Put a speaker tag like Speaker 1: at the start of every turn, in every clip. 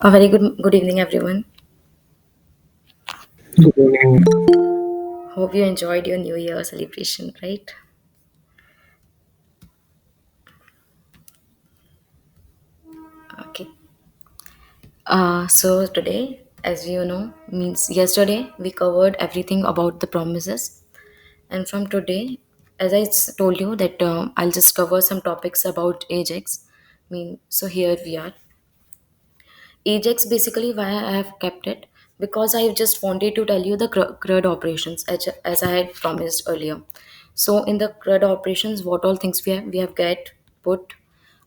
Speaker 1: A very good evening, everyone.
Speaker 2: Good evening.
Speaker 1: Hope you enjoyed your New Year celebration, right? Okay. So today, as you know, means yesterday we covered everything about the promises, and from today, as told you that I'll just cover some topics about Ajax. So here we are. Ajax basically why I have kept it because I just wanted to tell you the CRUD operations as I had promised earlier. So in the CRUD operations, what all things we have get, put,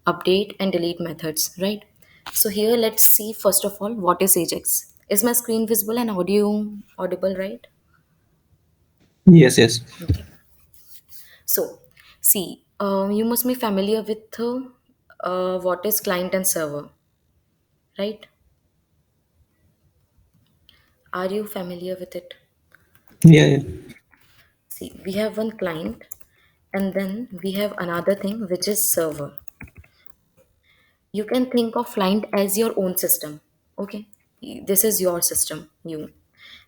Speaker 1: update and delete methods, right? So here let's see first of all what is Ajax. Is my screen visible and audible, right?
Speaker 2: Yes, yes.
Speaker 1: Okay. So see, you must be familiar with what is client and server, right? Are you familiar with it?
Speaker 2: Yeah, yeah.
Speaker 1: See, we have one client and then we have another thing which is server. You can think of client as your own system. Okay, this is your system, you.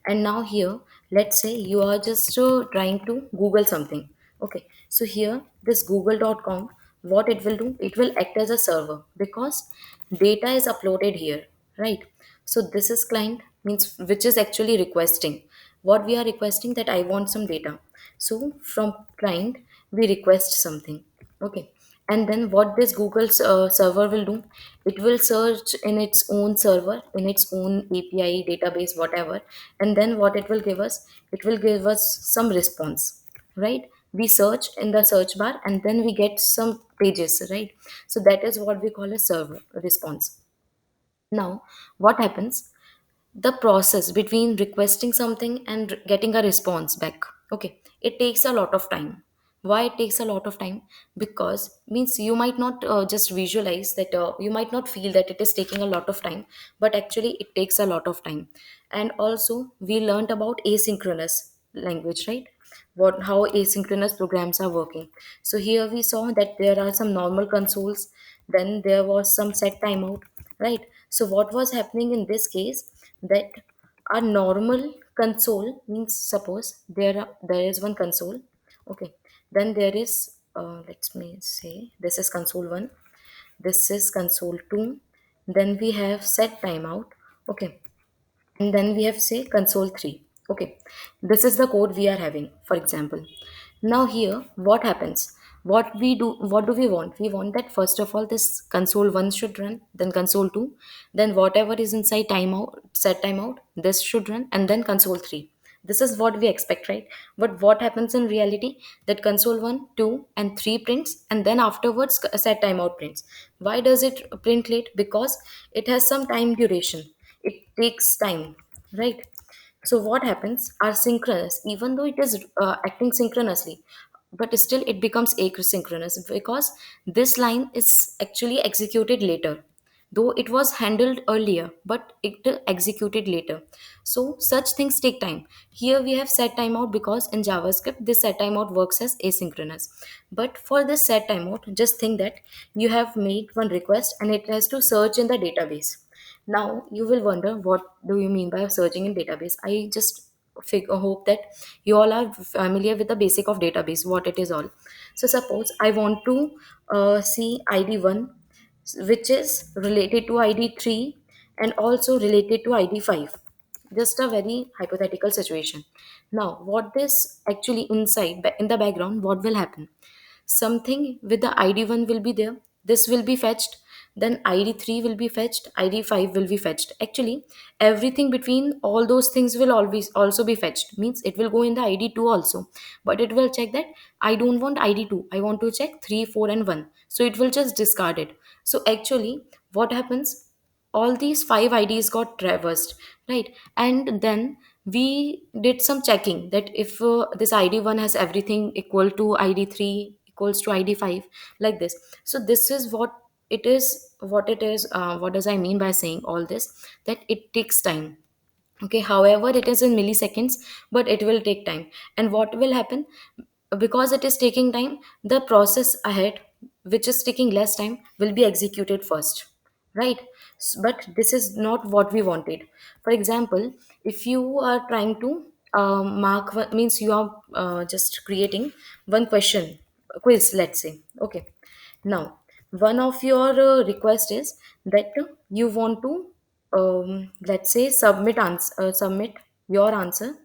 Speaker 1: And now here, let's say you are just trying to Google something. Okay, so here this google.com, what it will do, it will act as a server because data is uploaded here, right? So this is client means which is actually requesting. What we are requesting, that I want some data. So from client we request something. Okay, and then what this Google server will do, it will search in its own server, in its own API database, whatever. And then what it will give us, it will give us some response, right? We search in the search bar and then we get some pages, right? So that is what we call a server response. Now what happens, the process between requesting something and getting a response back, okay, it takes a lot of time. Why it takes a lot of time? Because means you might not just visualize that, you might not feel that it is taking a lot of time, but actually it takes a lot of time. And also we learned about asynchronous language, right? What, how asynchronous programs are working. So here we saw that there are some normal consoles, then there was some set timeout, right? So what was happening in this case, that a normal console means, suppose there is one console. Okay, then there is, let me say, this is console 1, this is console 2, then we have set timeout. Okay, and then we have say console 3. Okay, this is the code we are having, for example. Now here what happens, what do we want, we want that first of all this console 1 should run, then console 2, then whatever is inside timeout, set timeout, this should run, and then console 3. This is what we expect, right? But what happens in reality, that console 1, 2 and 3 prints, and then afterwards set timeout prints. Why does it print late? Because it has some time duration, it takes time, right? So what happens, are synchronous, even though it is acting synchronously, but still it becomes asynchronous because this line is actually executed later, though it was handled earlier, but it executed later. So such things take time. Here we have set timeout because in JavaScript this set timeout works as asynchronous. But for this set timeout, just think that you have made one request and it has to search in the database. Now you will wonder, what do you mean by searching in database? I just hope that you all are familiar with the basic of database, what it is all. So suppose I want to see ID1, which is related to ID3 and also related to ID5. Just a very hypothetical situation. Now what this actually inside in the background, what will happen, something with the ID1 will be there, this will be fetched, then ID3 will be fetched, ID5 will be fetched. Actually everything between all those things will always also be fetched, means it will go in the ID2 also, but it will check that I don't want ID2, I want to check 3, 4 and 1, so it will just discard it. So actually what happens, all these 5 IDs got traversed, right? And then we did some checking that if this ID1 has everything equal to ID3 equals to ID5, like this. So this is what it is, what does I mean by saying all this, that it takes time. Okay, however it is in milliseconds, but it will take time. And what will happen, because it is taking time, the process ahead which is taking less time will be executed first, right? But this is not what we wanted. For example, if you are trying to means you are just creating one question quiz, let's say. Okay, now one of your request is that you want to let's say submit your answer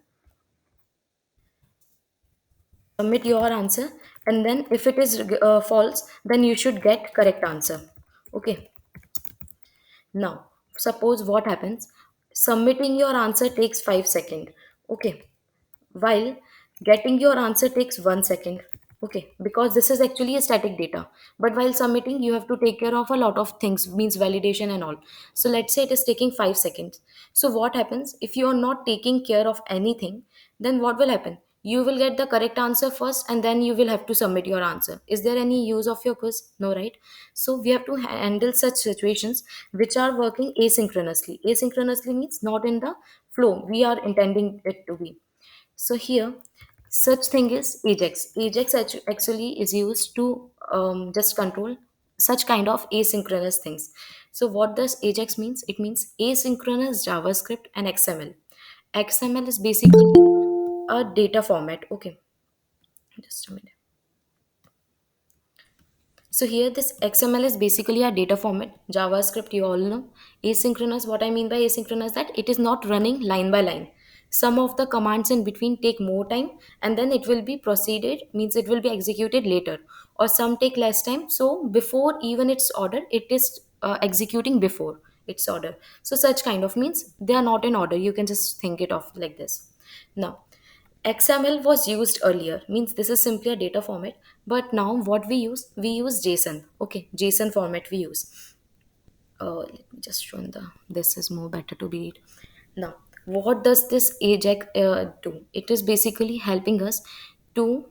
Speaker 1: submit your answer, and then if it is false, then you should get correct answer. Okay, now suppose what happens, submitting your answer takes 5 seconds. Okay, while getting your answer takes 1 second. Okay, because this is actually a static data, but while submitting you have to take care of a lot of things, means validation and all. So let's say it is taking 5 seconds. So what happens if you are not taking care of anything, then what will happen, you will get the correct answer first and then you will have to submit your answer. Is there any use of your quiz? No, right? So we have to handle such situations which are working asynchronously. Asynchronously means not in the flow we are intending it to be. So here, such thing is Ajax. Ajax actually is used to just control such kind of asynchronous things. So what does Ajax means? It means asynchronous JavaScript and XML. XML is basically a data format. Okay, just a minute. So here this XML is basically a data format. JavaScript, you all know. Asynchronous, what I mean by asynchronous, that it is not running line by line. Some of the commands in between take more time and then it will be proceeded, means it will be executed later. Or some take less time. So before even its order, it is executing before its order. So such kind of means they are not in order. You can just think it of like this. Now, XML was used earlier, means this is simply a data format, but now what we use JSON. Okay, JSON format we use. Let me just show in the, this is more better to be read. Now, what does this Ajax do? It is basically helping us to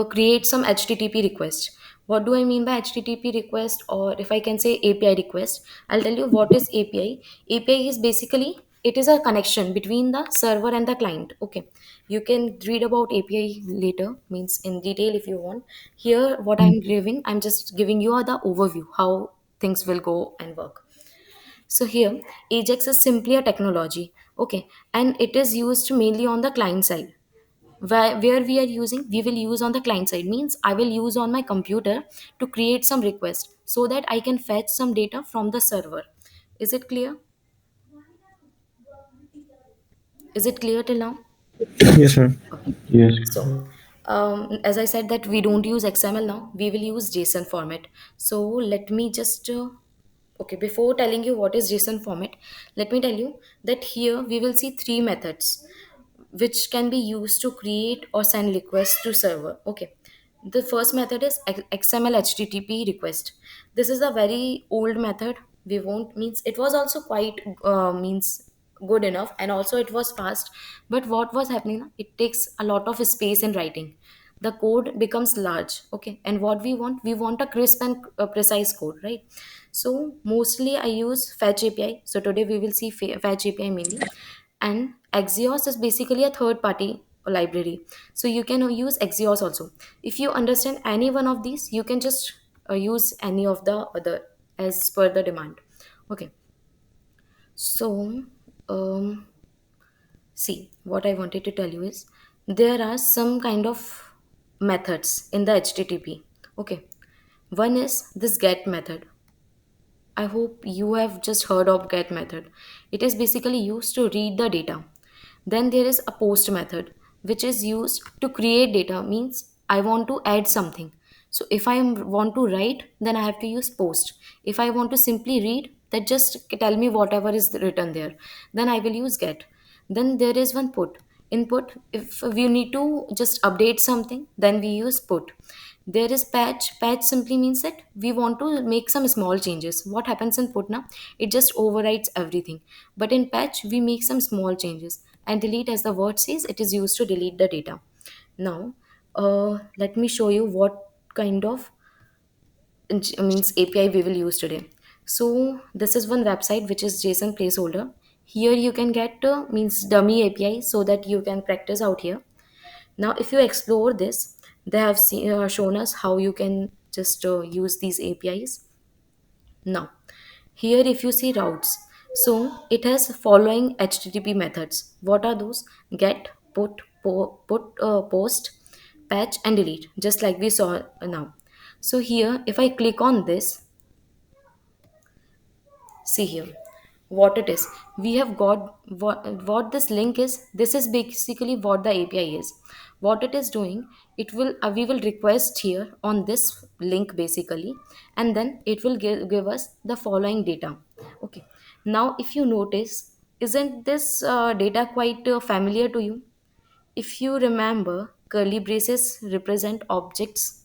Speaker 1: create some HTTP request. What do I mean by HTTP request, or if I can say API request? I'll tell you what is API. API is basically, it is a connection between the server and the client. Okay, you can read about API later, means in detail if you want. Here, what I'm just giving you the overview how things will go and work. So here, Ajax is simply a technology, okay, and it is used mainly on the client side. Where we are using, we will use on the client side, means I will use on my computer to create some request so that I can fetch some data from the server. Is it clear? Is it clear till now?
Speaker 2: Yes, ma'am.
Speaker 1: Okay.
Speaker 2: Yes.
Speaker 1: So, as I said that we don't use XML now, we will use JSON format. So let me just okay, before telling you what is JSON format, let me tell you that here we will see three methods which can be used to create or send requests to server. Okay, the first method is XML HTTP request. This is a very old method. We won't, means it was also quite means good enough, and also it was fast. But what was happening now, it takes a lot of space in writing. The code becomes large. Okay, and what we want a crisp and precise code, right? So mostly I use Fetch API. So today we will see Fetch API mainly. And Axios is basically a third party library. So you can use Axios also. If you understand any one of these, you can just use any of the other as per the demand. Okay, so um, see, what I wanted to tell you is there are some kind of methods in the HTTP. Okay, one is this get method. I hope you have just heard of get method. It is basically used to read the data. Then there is a post method, which is used to create data, means I want to add something. So if want to write, then I have to use post. If I want to simply read, that just tell me whatever is written there. Then I will use get. Then there is one put. Input, if we need to just update something, then we use put. There is patch. Patch simply means that we want to make some small changes. What happens in put now? It just overrides everything. But in patch, we make some small changes. And delete, as the word says, it is used to delete the data. Now, let me show you what kind of means API we will use today. So this is one website which is JSON placeholder. Here you can get means dummy API so that you can practice out here. Now, if you explore this, they have shown us how you can just use these APIs. Now, Here if you see routes, so it has following http methods. What are those? Get, post, patch and delete, just like we saw now. So here if I click on this, see here what it is. We have got what this link is. This is basically what the api is. What it is doing, it will we will request here on this link basically, and then it will give us the following data. Okay, now if you notice, isn't this data quite familiar to you? If you remember, curly braces represent objects,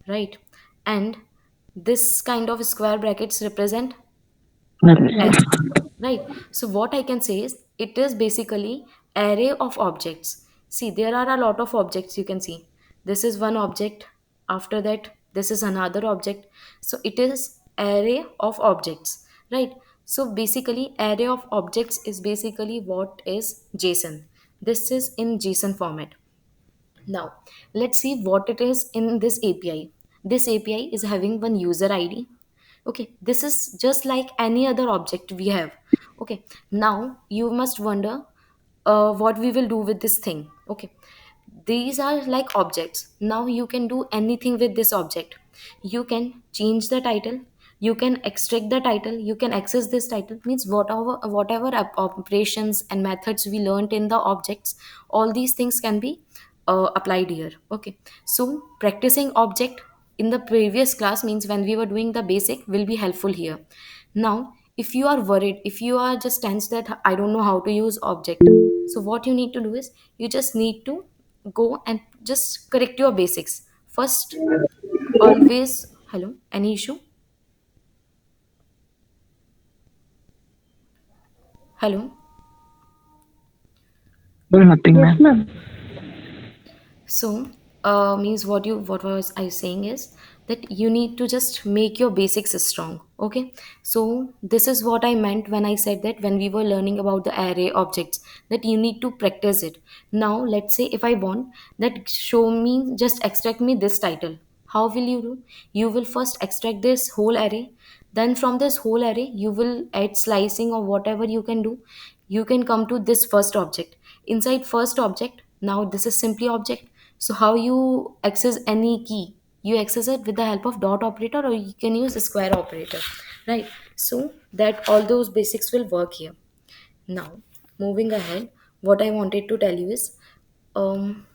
Speaker 1: right? And this kind of square brackets represent array, right? So what I can say is it is basically array of objects. See, there are a lot of objects. You can see this is one object, after that this is another object. So it is array of objects, right? So basically array of objects is basically what is JSON. This is in JSON format. Now, let's see what it is in this API. This API is having one user ID. Okay, this is just like any other object we have. Okay, now you must wonder what we will do with this thing. Okay, these are like objects. Now you can do anything with this object. You can change the title, you can extract the title, you can access this title. Means whatever operations and methods we learned in the objects, all these things can be applied here. Okay, so practicing object in the previous class, means when we were doing the basic, will be helpful here. Now if you are worried, if you are just tense that I don't know how to use object, so what you need to do is you just need to go and just correct your basics first. Always, hello, any issue? Hello.
Speaker 2: No, nothing, yes, ma'am.
Speaker 1: So, means what was I saying is that you need to just make your basics strong. Okay. So this is what I meant when I said that when we were learning about the array objects, that you need to practice it. Now, let's say if I want that show me, just extract me this title. How will you do? You will first extract this whole array. Then from this whole array, you will add slicing or whatever you can do. You can come to this first object. Inside first object, now this is simply object. So how you access any key? You access it with the help of dot operator, or you can use a square operator, right? So that all those basics will work here. Now, moving ahead, what I wanted to tell you is, um,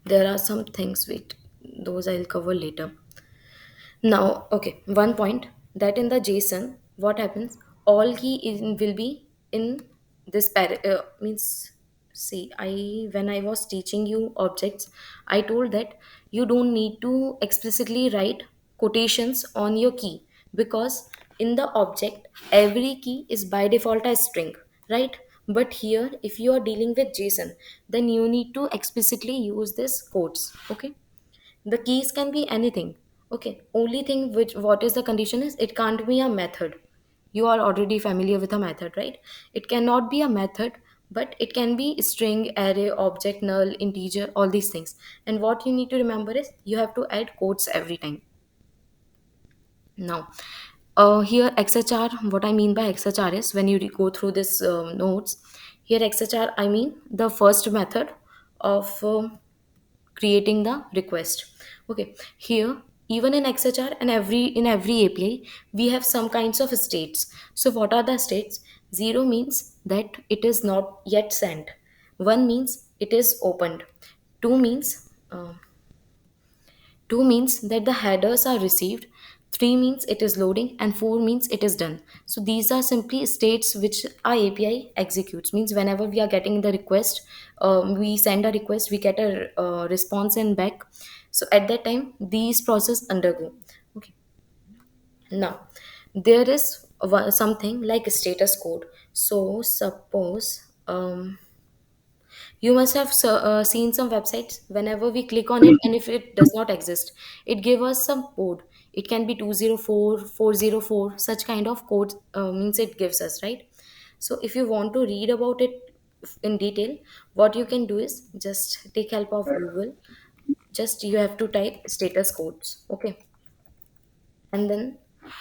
Speaker 1: there are some things. Wait, those I'll cover later. Now, okay, one point that in the JSON, what happens? All key will be in this means. See, I when I was teaching you objects, I told that you don't need to explicitly write quotations on your key, because in the object every key is by default a string, right? But here, if you are dealing with JSON, then you need to explicitly use this quotes. Okay, the keys can be anything. Okay, only thing which what is the condition is it can't be a method. You are already familiar with a method, right? It cannot be a method, but it can be string, array, object, null, integer, all these things. And what you need to remember is you have to add quotes every time. Now, here xhr, what I mean by xhr is when you go through this notes, here xhr I mean the first method of creating the request. Okay, here even in xhr and every api we have some kinds of states. So what are the states? Zero means that it is not yet sent. One means it is opened. Two means 2 means that the headers are received, 3 means it is loading, and 4 means it is done. So these are simply states which our API executes. Means whenever we are getting the request, we send a request, we get a response in back. So at that time, these process undergo. Okay. Now, there is something like status code. So suppose you must have seen some websites. Whenever we click on it, and if it does not exist, it gives us some code. It can be 204, 404, such kind of code means it gives us, right? So if you want to read about it in detail, what you can do is just take help of Google. Just you have to type status codes, okay? And then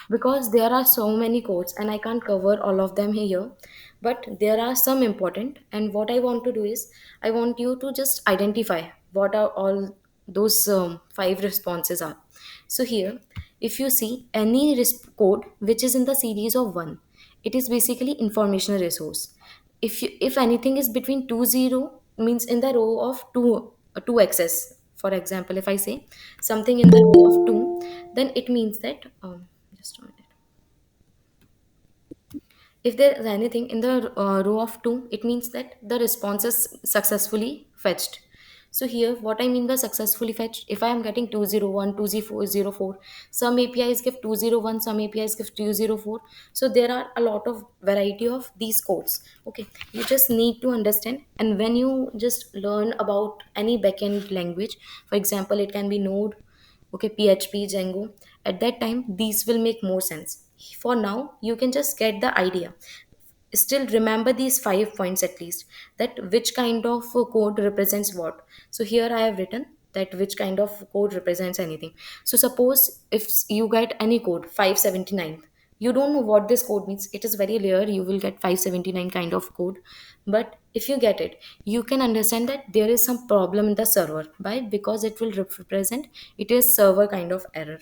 Speaker 1: because there are so many codes and I can't cover all of them here, but there are some important. And what I want to do is I want you to just identify what are all those five responses are. So here, if you see any code which is in the series of 1, it is basically informational resource. If anything is between 2 0, means in the row of 2 access, for example, if I say something in the row of 2, then it means that just a minute. If there is anything in the row of 2, it means that the response is successfully fetched. So here, what I mean by successfully fetched, if I am getting 201, 204, some APIs give 201, some APIs give 204. So there are a lot of variety of these codes. Okay, you just need to understand. And when you just learn about any backend language, for example, it can be Node, okay, PHP, Django, at that time these will make more sense. For now you can just get the idea. Still remember these 5 points at least, that which kind of code represents what. So here I have written that which kind of code represents anything. So suppose if you get any code 579, you don't know what this code means. It is very rare you will get 579 kind of code, but if you get it, you can understand that there is some problem in the server. Why? Because it will represent it is server kind of error.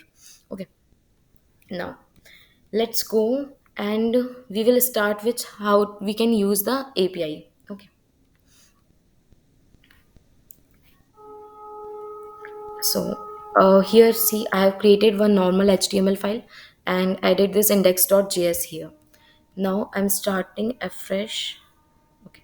Speaker 1: Okay, now let's go and we will start with how we can use the API. Okay, so here see I have created one normal HTML file and added this index.js here. Now I'm starting afresh. Okay,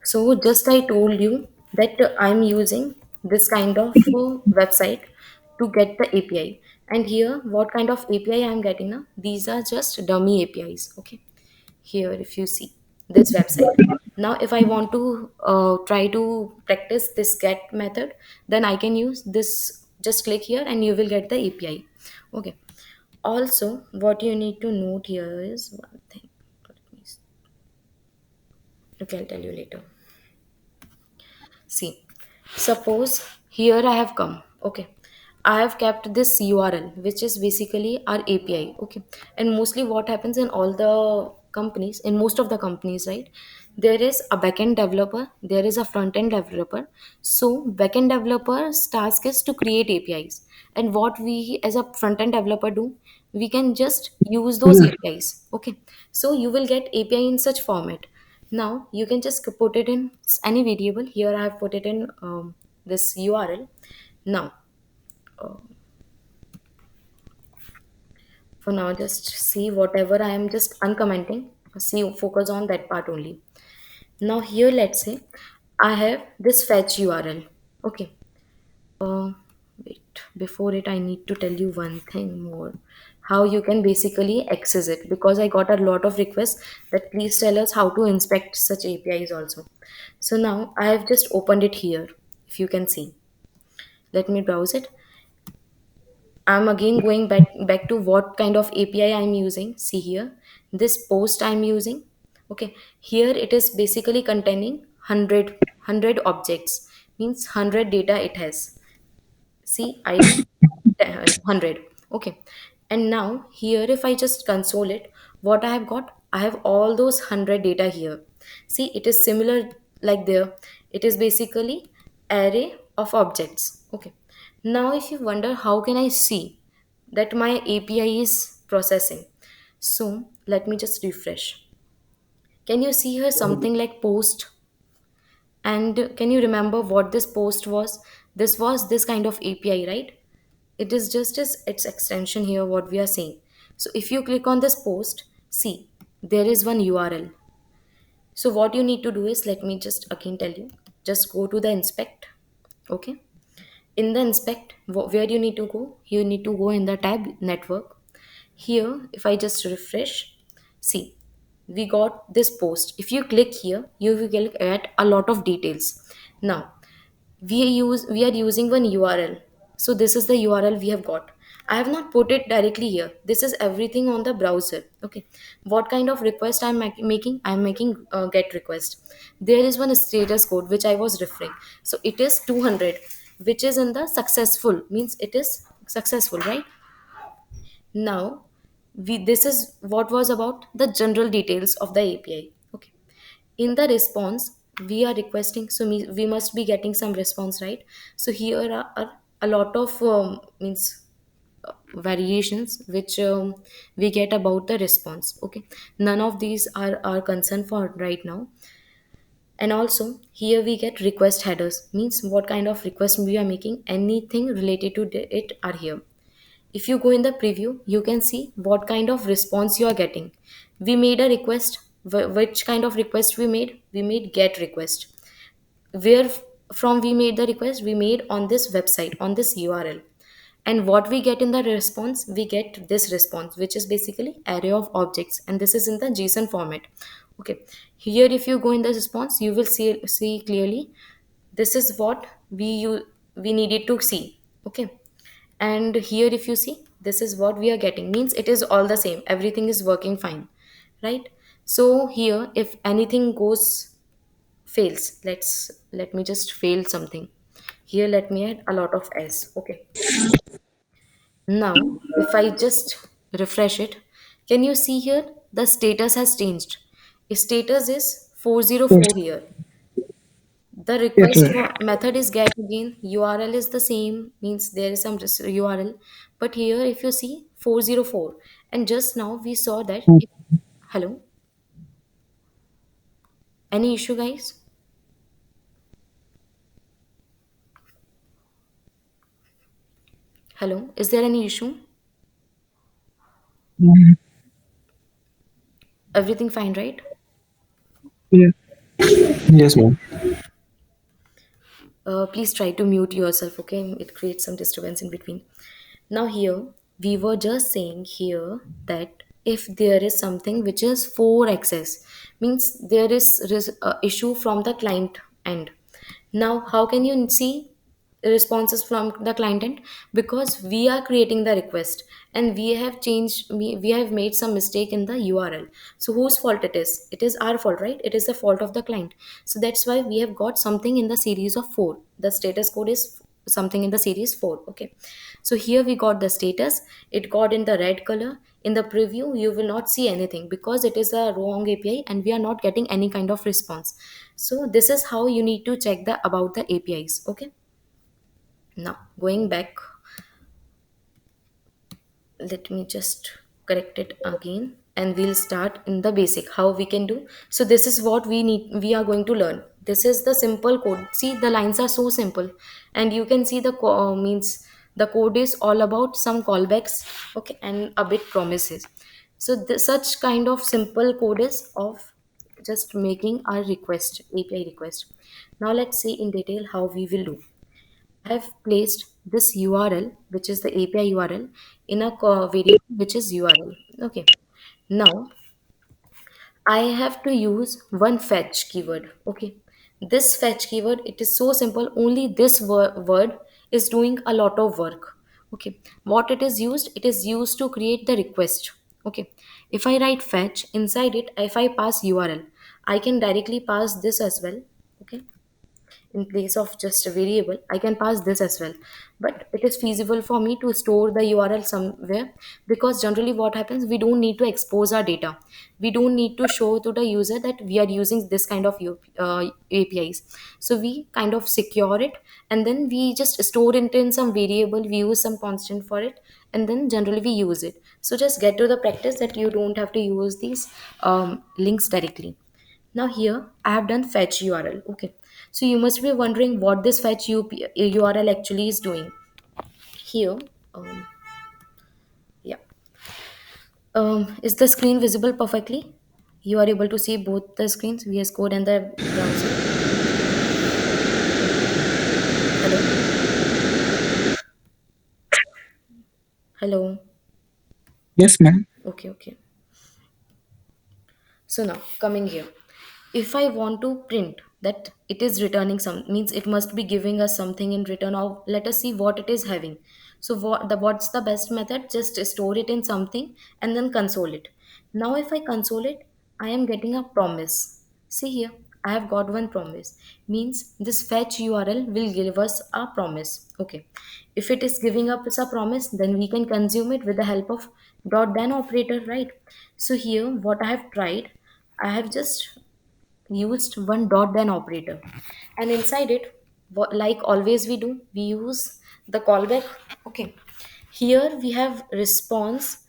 Speaker 1: so just I told you that I'm using this kind of website to get the API. And here, what kind of API I'm getting now? These are just dummy APIs. Okay. Here, if you see this website. Now, if I want to try to practice this get method, then I can use this. Just click here and you will get the API. Okay. Also, what you need to note here is one thing. Okay, I'll tell you later. See, suppose here I have come. Okay, I have kept this URL, which is basically our API. Okay, and mostly what happens in all the companies, in most of the companies, right? There is a backend developer, there is a front end developer. So, backend developer's task is to create APIs. And what we as a front end developer do, we can just use those APIs. Okay, so you will get API in such format. Now you can just put it in any variable. Here I have put it in this URL. Now, uh, for now, just see whatever I am just uncommenting. See, focus on that part only. Now here, let's say I have this fetch URL. Okay. Uh, Wait. Before it, I need to tell you one thing more. How you can basically access it, because I got a lot of requests that please tell us how to inspect such APIs also. So now I have just opened it here. If you can see, let me browse it. I'm again going back to what kind of API I'm using. See here, this post I'm using. Okay, here it is basically containing 100 objects, means 100 data it has. See ID 100. Okay, and now here if I just console it, what I have got, I have all those 100 data here. See, it is similar like there. It is basically array of objects. Okay, now if you wonder how can I see that my API is processing, so let me just refresh. Can you see here something like post? And can you remember what this post was? This was this kind of API, right? It is just as its extension here, what we are saying. So if you click on this post, see, there is one URL. So what you need to do is, let me just again tell you, just go to the inspect. Okay. In the inspect, where you need to go? You need to go in the tab network. Here, if I just refresh, see, we got this post. If you click here, you will get a lot of details. Now, we are using one URL. So this is the URL we have got. I have not put it directly here. This is everything on the browser. Okay, what kind of request I'm making? I'm making get request. There is one status code which I was referring. So it is 200, which is in the successful, means it is successful, right? Now, this is what was about the general details of the API. Okay. In the response, we are requesting, so we must be getting some response, right? So here are a lot of means variations which we get about the response. Okay. None of these are our concern for right now. And also here we get request headers, means what kind of request we are making, anything related to it are here. If you go in the preview, you can see what kind of response you are getting. We made a request. Which kind of request we made? We made get request. Where from we made the request? We made on this website, on this URL. And what we get in the response? We get this response, which is basically array of objects, and this is in the JSON format. Okay. Here, if you go in the response, you will see clearly. This is what we needed to see. Okay. And here if you see, this is what we are getting, means it is all the same, everything is working fine, right? So here if anything goes fails, let me just fail something. Here let me add a lot of s. Okay. Now if I just refresh it, can you see here the status has changed? Status is
Speaker 2: Yes.
Speaker 1: 404 here. The
Speaker 2: Yes,
Speaker 1: request
Speaker 2: sir.
Speaker 1: method is get again, URL is the same, means there is some URL. But here if you see 404, and just now we saw that
Speaker 2: Mm.
Speaker 1: hello, any issue guys? Hello, is there any issue?
Speaker 2: Mm.
Speaker 1: Everything fine, right?
Speaker 2: Yeah. Yes, ma'am.
Speaker 1: Please try to mute yourself, okay? It creates some disturbance in between. Now here we were just saying here that if there is something which is for access, means there is issue from the client end. Now how can you see responses from the client end? Because we are creating the request and we have made some mistake in the URL. So whose fault it is? It is our fault, right? It is the fault of the client. So that's why we have got something in the series of 4. The status code is something in the series 4. Okay. So here we got the status, it got in the red color. In the preview you will not see anything because it is a wrong API and we are not getting any kind of response. So this is how you need to check the about the APIs. Okay. Now going back, let me just correct it again and we'll start in the basic how we can do. So this is what we are going to learn. This is the simple code. See, the lines are so simple, and you can see the means the code is all about some callbacks, okay, and a bit promises. So such kind of simple code is of just making our request, API request. Now let's see in detail how we will do. I have placed this URL, which is the API URL, in a variable which is URL. Okay. Now I have to use one fetch keyword. Okay. This fetch keyword, it is so simple. Only this word is doing a lot of work. Okay. What it is used? It is used to create the request. Okay. If I write fetch inside it, if I pass URL, I can directly pass this as well. Okay. In place of just a variable, I can pass this as well. But it is feasible for me to store the URL somewhere, because generally what happens, we don't need to expose our data. We don't need to show to the user that we are using this kind of APIs. So we kind of secure it, and then we just store it in some variable, we use some constant for it, and then generally we use it. So just get to the practice that you don't have to use these links directly. Now here I have done fetch URL. Okay. So you must be wondering what this fetch URL actually is doing. Here, um, yeah. Is the screen visible perfectly? You are able to see both the screens, VS Code and the browser. Hello? Hello?
Speaker 2: Yes, ma'am.
Speaker 1: Okay, okay. So now coming here, if I want to print that it is returning some, means it must be giving us something in return, or let us see what it is having. So what's the best method? Just store it in something and then console it. Now if I console it, I am getting a promise. See here. I have got one promise. Means this fetch URL will give us a promise. Okay. If it is giving us a promise, then we can consume it with the help of dot then operator, right? So here, what I have tried, I have just used one dot then operator, and inside it, like always we do, we use the callback. Okay, here we have response,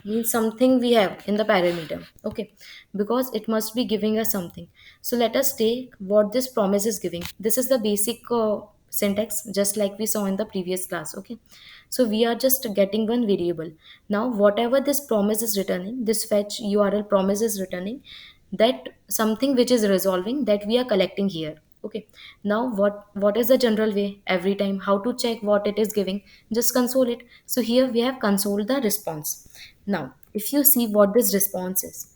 Speaker 1: means something we have in the parameter. Okay, because it must be giving us something. So let us take what this promise is giving. This is the basic syntax, just like we saw in the previous class. Okay, so we are just getting one variable. Now whatever this promise is returning, this fetch URL promise is returning, that something which is resolving, that we are collecting here. Okay, now what is the general way every time how to check what it is giving? Just console it. So here we have console the response. Now if you see what this response is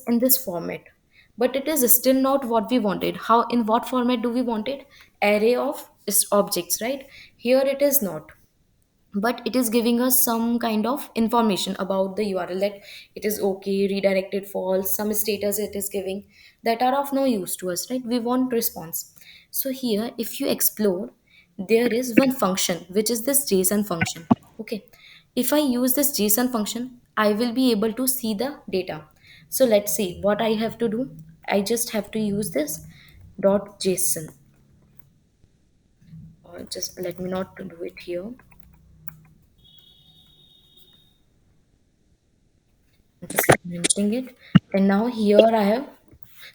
Speaker 1: in this format, but it is still not what we wanted. How, in what format do we want it? Array of objects, right? Here it is not, but it is giving us some kind of information about the URL, that it is okay, redirected, false, some status it is giving, that are of no use to us, right? We want response. So here if you explore, there is one function which is this JSON function. Okay, if I use this JSON function, I will be able to see the data. So let's see what I have to do. I just have to use this dot JSON, or just let me not to do it here. Just mentioning it. And now here I have,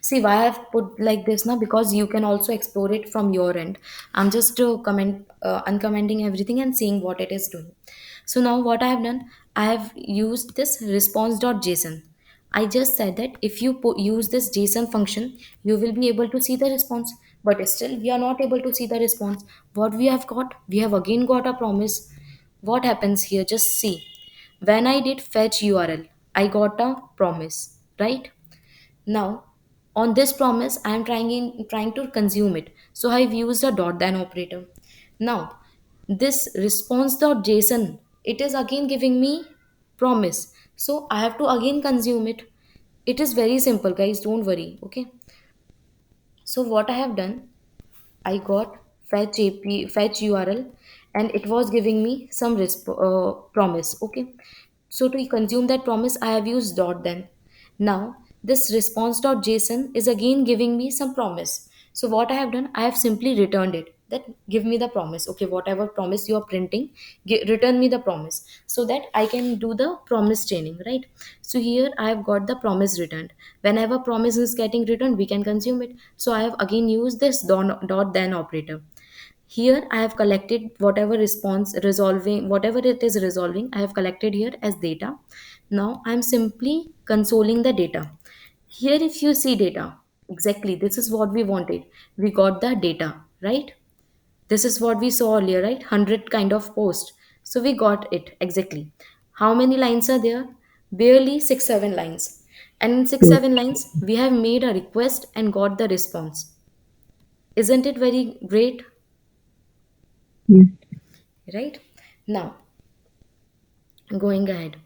Speaker 1: see why I have put like this now, because you can also explore it from your end. I'm just uncommenting everything and seeing what it is doing. So now what I have done, I have used this response.json. I just said that if you use this JSON function, you will be able to see the response. But still we are not able to see the response. What we have got, we have again got a promise. What happens here, just see. When I did fetch URL, I got a promise, right? Now on this promise I am trying to consume it, so I've used a dot then operator. Now this response.json, it is again giving me promise, so I have to again consume it. It is very simple, guys, don't worry. Okay, so what I have done, I got fetch URL, and it was giving me some promise. Okay, so to consume that promise, I have used dot then. Now this response.json is again giving me some promise. So what I have done, I have simply returned it. That give me the promise. Okay, whatever promise you are printing, return me the promise, so that I can do the promise chaining, right? So here I have got the promise returned. Whenever promise is getting returned, we can consume it. So I have again used this dot then operator. Here I have collected whatever response resolving, whatever it is resolving, I have collected here as data. Now I am simply consoling the data. Here if you see data, exactly this is what we wanted. We got the data, right? This is what we saw earlier, right? 100 kind of post. So we got it exactly. How many lines are there? Barely 6 7 lines. And in 6
Speaker 2: Yes.
Speaker 1: 7 lines, we have made a request and got the response. Isn't it very great?
Speaker 2: Yes.
Speaker 1: Right? Now, going ahead.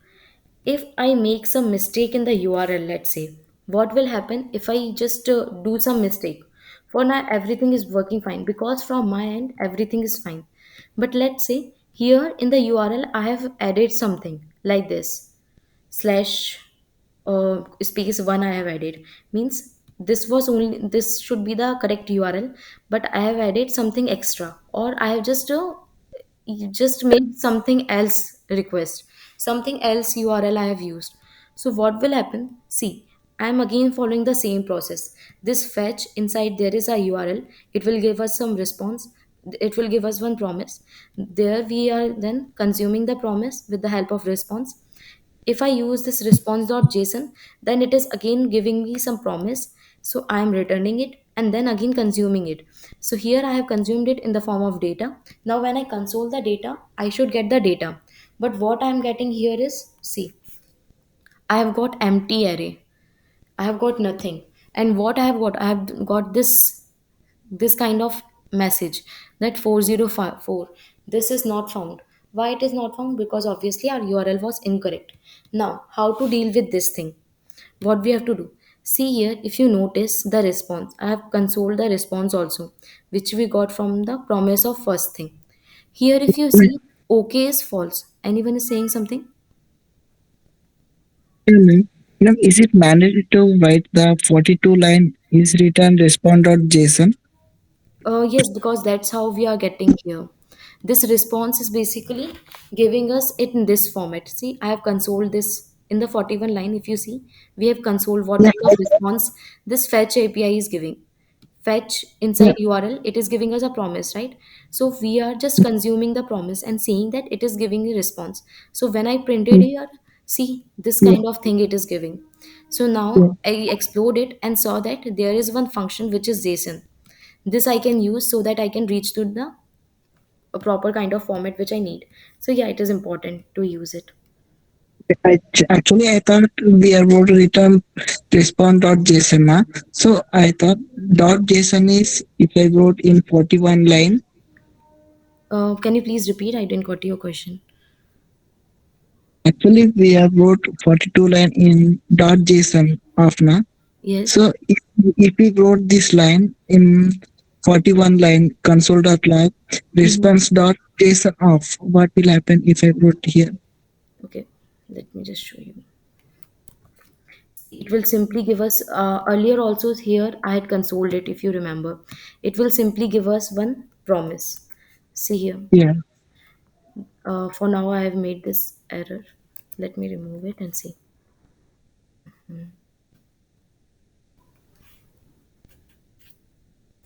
Speaker 1: If I make some mistake in the URL, let's say, what will happen if I just do some mistake? For now, everything is working fine, because from my end, everything is fine. But let's say here in the URL, I have added something like this slash space one I have added. Means this should be the correct URL, but I have added something extra, or I have just you just made something else request, something else URL I have used. So what will happen, see, I am again following the same process. This fetch, inside there is a URL, it will give us some response, it will give us one promise. There we are then consuming the promise with the help of response. If I use this response.json, then it is again giving me some promise. So I am returning it and then again consuming it. So here I have consumed it in the form of data. Now when I console the data, I should get the data. But what I am getting here is, see, I have got empty array. I have got nothing. And what I have got, I have got this kind of message that 4054, this is not found. Why it is not found? Because obviously our URL was incorrect. Now how to deal with this thing, what we have to do, See here, if you notice the response, I have consoled the response also, which we got from the promise of first thing. Here, if you
Speaker 2: Wait,
Speaker 1: see, OK is false. Anyone is saying something?
Speaker 2: tell me, is it mandatory to write the 42 line is written respond.json?
Speaker 1: Yes, because that's how we are getting here. This response is basically giving us it in this format. See, I have consoled this in the 41 line. If you see, we have consoled what
Speaker 2: Yeah,
Speaker 1: kind of response this fetch API is giving. Fetch
Speaker 2: yeah,
Speaker 1: inside URL, it is giving us a promise, right? So we are just consuming the promise and seeing that it is giving a response. So when I printed here, see this
Speaker 2: yeah,
Speaker 1: kind of thing it is giving. So
Speaker 2: yeah.
Speaker 1: now I explored it and saw that there is one function which is JSON. This I can use so that I can reach to the a proper kind of format which I need. So yeah, it is important to use it.
Speaker 2: Actually, I thought we are about to return respond.json. Huh? So I thought .json is if I wrote in 41 line.
Speaker 1: Can you please repeat? I didn't got your question.
Speaker 2: Actually, we have wrote 42 line in .json of now.
Speaker 1: Yes.
Speaker 2: So if we wrote this line in 41 line console.log
Speaker 1: Mhm.
Speaker 2: response.json off, what will happen if I wrote here?
Speaker 1: Okay, let me just show you. It will simply give us earlier also here I had consoled it if you remember. It will simply give us one promise. See here.
Speaker 2: Yeah,
Speaker 1: For now I have made this error. Let me remove it and see.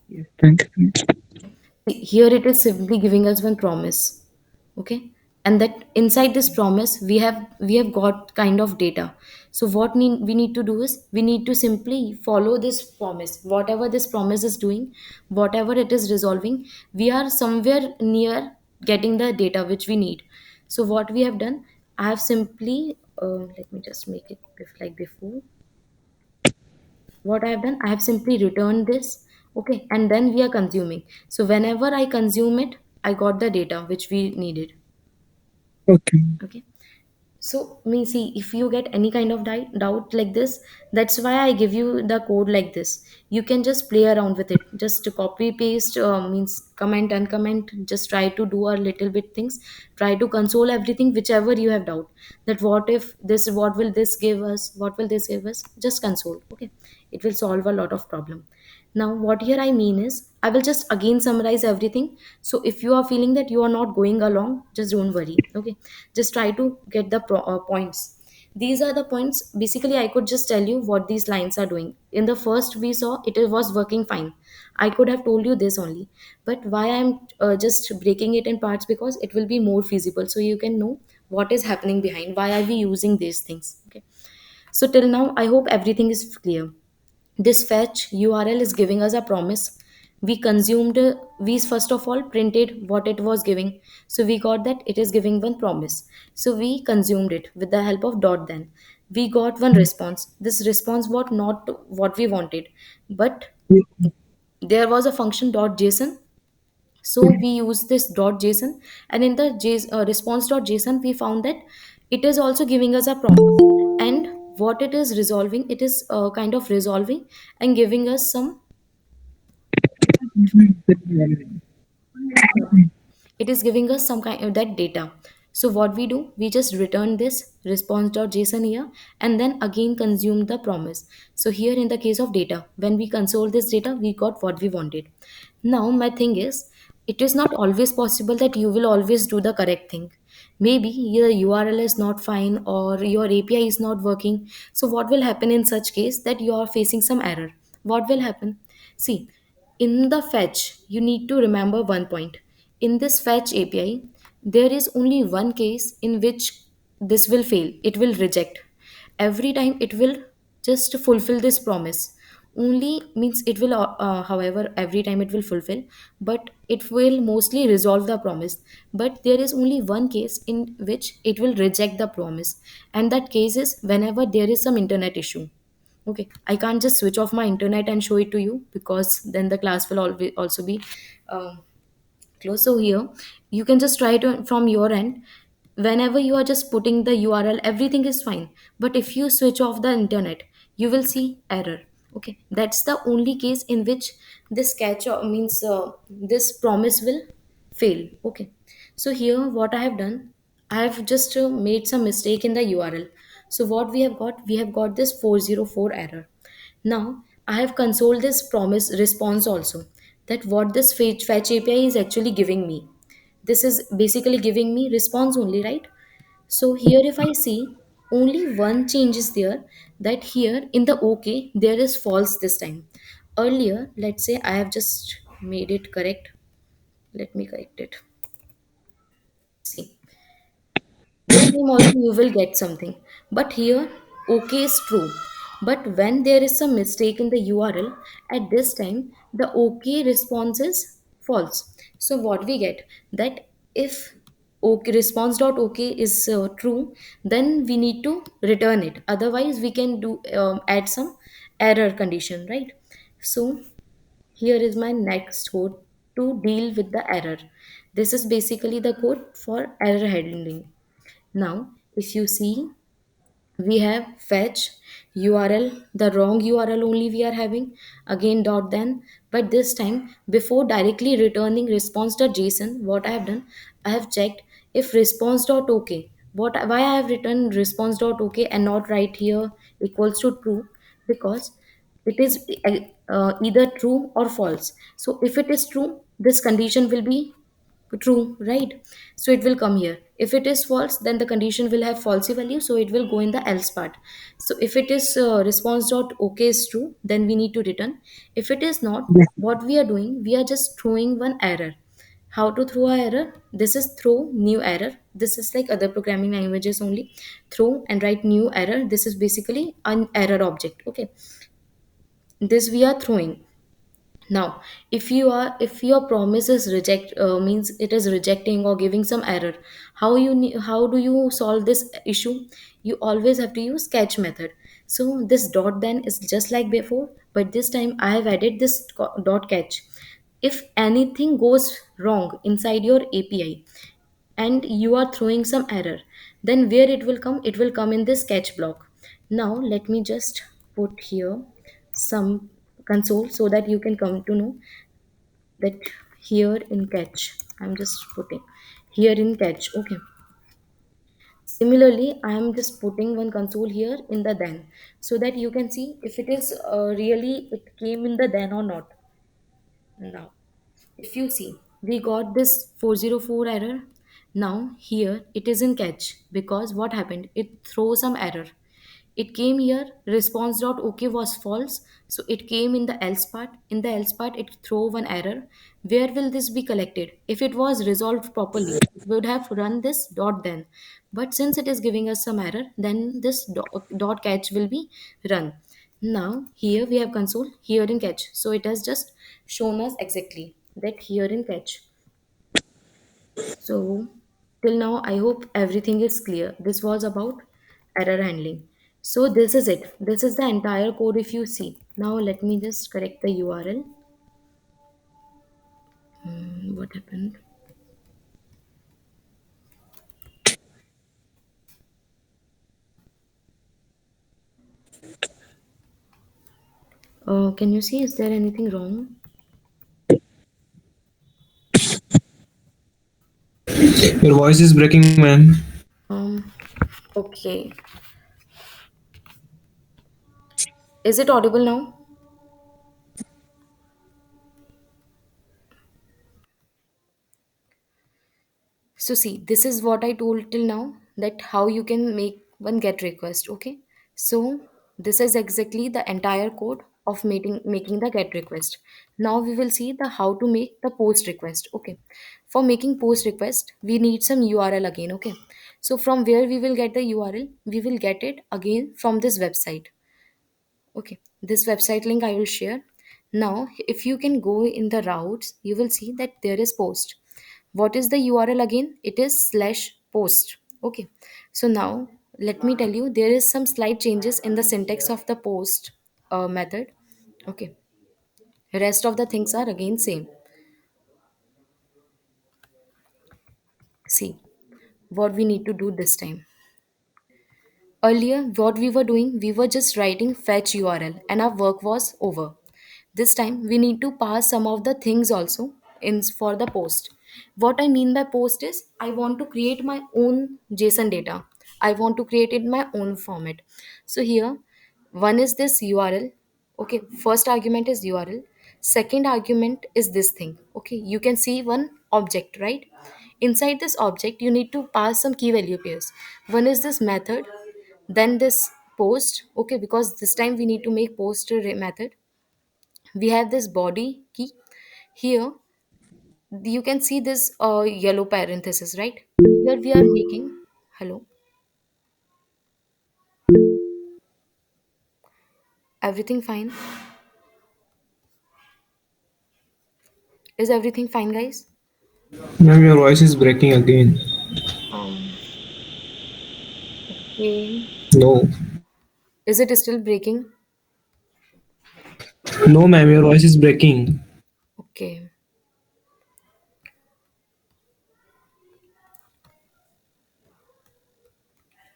Speaker 2: yes, thank you.
Speaker 1: Here it is simply giving us one promise, okay, and that inside this promise we have got kind of data. So what we need to do is we need to simply follow this promise, whatever this promise is doing, whatever it is resolving. We are somewhere near getting the data which we need. So what we have done, I have simply let me just make it like before. What I have done, I have simply returned this, okay, and then we are consuming. So whenever I consume it, I got the data which we needed,
Speaker 2: Okay,
Speaker 1: okay. So, me see if you get any kind of doubt like this, that's why I give you the code like this. You can just play around with it. Just to copy paste means comment and comment. Just try to do a little bit things. Try to console everything, whichever you have doubt. That what if this? What will this give us? What will this give us? Just console. Okay, it will solve a lot of problem. Now, what here I mean is, I will just again summarize everything. So, if you are feeling that you are not going along, just don't worry. Okay, just try to get the points. These are the points. Basically, I could just tell you what these lines are doing. In the first, we saw it was working fine. I could have told you this only, but why I'm just breaking it in parts, because it will be more feasible, so you can know what is happening behind. Why are we using these things? Okay. So till now, I hope everything is clear. This fetch URL is giving us a promise. We consumed, we first of all printed what it was giving. So we got that it is giving one promise. So we consumed it with the help of dot then. We got one response. This response was not what we wanted, but there was a function dot JSON. So we use this dot JSON, and in the response dot JSON we found that it is also giving us a promise. And what it is resolving, it is kind of resolving and giving us some, it is giving us some kind of that data. So what we do, we just return this response.json here, and then again consume the promise. So here in the case of data, when we console this data, we got what we wanted. Now my thing is, it is not always possible that you will always do the correct thing. Maybe your URL is not fine or your API is not working. So what will happen in such case, that you are facing some error? What will happen? See, in the fetch you need to remember one point. In this fetch API, there is only one case in which this will fail. It will reject. Every time it will just fulfill this promise. Only means it will, however, every time it will fulfill, but it will mostly resolve the promise. But there is only one case in which it will reject the promise, and that case is whenever there is some internet issue. Okay, I can't just switch off my internet and show it to you, because then the class will always also be um, close. So here you can just try to from your end. Whenever you are just putting the URL, everything is fine, but if you switch off the internet, you will see error. Okay, that's the only case in which this catch means this promise will fail. Okay, so here what I have done, I have just made some mistake in the URL. So what we have got this 404 error. Now I have consoled this promise response also, that what this fetch API is actually giving me. This is basically giving me response only, right? So here if I see, only one change is there, that here in the OK there is false this time. Earlier, let's say I have just made it correct. Let me correct it. See, this time also you will get something, but here OK is true. But when there is some mistake in the URL, at this time the OK response is false. So what we get, that if OK response.ok is true, then we need to return it, otherwise we can do add some error condition, right? So here is my next code to deal with the error. This is basically the code for error handling. Now, if you see, we have fetch URL, the wrong URL only we are having, again dot then, but this time before directly returning response.json, what I have done, I have checked if response.ok, why I have written response.ok and not right here equals to true, because it is either true or false. So if it is true, this condition will be true, right? So it will come here. If it is false, then the condition will have falsy value, so it will go in the else part. So if it is response dot okay is true, then we need to return. If it is not,
Speaker 2: Yes.
Speaker 1: what we are doing, we are just throwing one error. How to throw a error? This is throw new error. This is like other programming languages only. Throw and write new error. This is basically an error object. Okay, this we are throwing. Now if your promise is reject means it is rejecting or giving some error, how do you solve this issue? You always have to use catch method. So this dot then is just like before, but this time I have added this dot catch. If anything goes wrong inside your API and you are throwing some error, then where it will come, it will come in this catch block. Now let me just put here some console so that you can come to know that here in catch, I'm just putting here in catch. Okay, similarly I am just putting one console here in the then, so that you can see if it is really it came in the then or not. Now if you see, we got this 404 error. Now here it is in catch, because what happened, it throws some error. It came here response.ok was false, so it came in the else part. In the else part it throw one error. Where will this be collected? If it was resolved properly, it would have run this dot then, but since it is giving us some error, then this dot catch will be run. Now here we have console here in catch, so it has just shown us exactly that here in catch. So till now I hope everything is clear. This was about error handling. So this is it, this is the entire code. If you see, now let me just correct the URL. What happened? Can you see, is there anything wrong?
Speaker 3: Your voice is breaking, man.
Speaker 1: um okay, is it audible now? So see, this is what I told till now, that how you can make one get request. Okay. So this is exactly the entire code of making the get request. Now we will see the how to make the post request. Okay. For making post request, we need some URL again. Okay. So from where we will get the URL? We will get it again from this website. Okay, this website link I will share. Now, if you can go in the routes, you will see that there is post. What is the URL again? It is slash post. Okay, so now let me tell you, there is some slight changes in the syntax of the post method. Okay, rest of the things are again same. See what we need to do this time. Earlier, what we were doing, we were just writing fetch URL and our work was over. This time, we need to pass some of the things also in for the post. What I mean by post is, I want to create my own JSON data. I want to create it in my own format. So here, one is this URL. Okay, first argument is URL. Second argument is this thing. Okay, you can see one object, right? Inside this object, you need to pass some key value pairs. One is this method, then this post. Okay, because this time we need to make post method. We have this body key. Here you can see this yellow parenthesis, right? Here we are making, hello, everything fine? Is everything fine, guys?
Speaker 3: Ma'am, your voice is breaking again.
Speaker 1: um okay,
Speaker 3: No.
Speaker 1: is it still breaking?
Speaker 3: No, ma'am, your voice is breaking.
Speaker 1: Okay,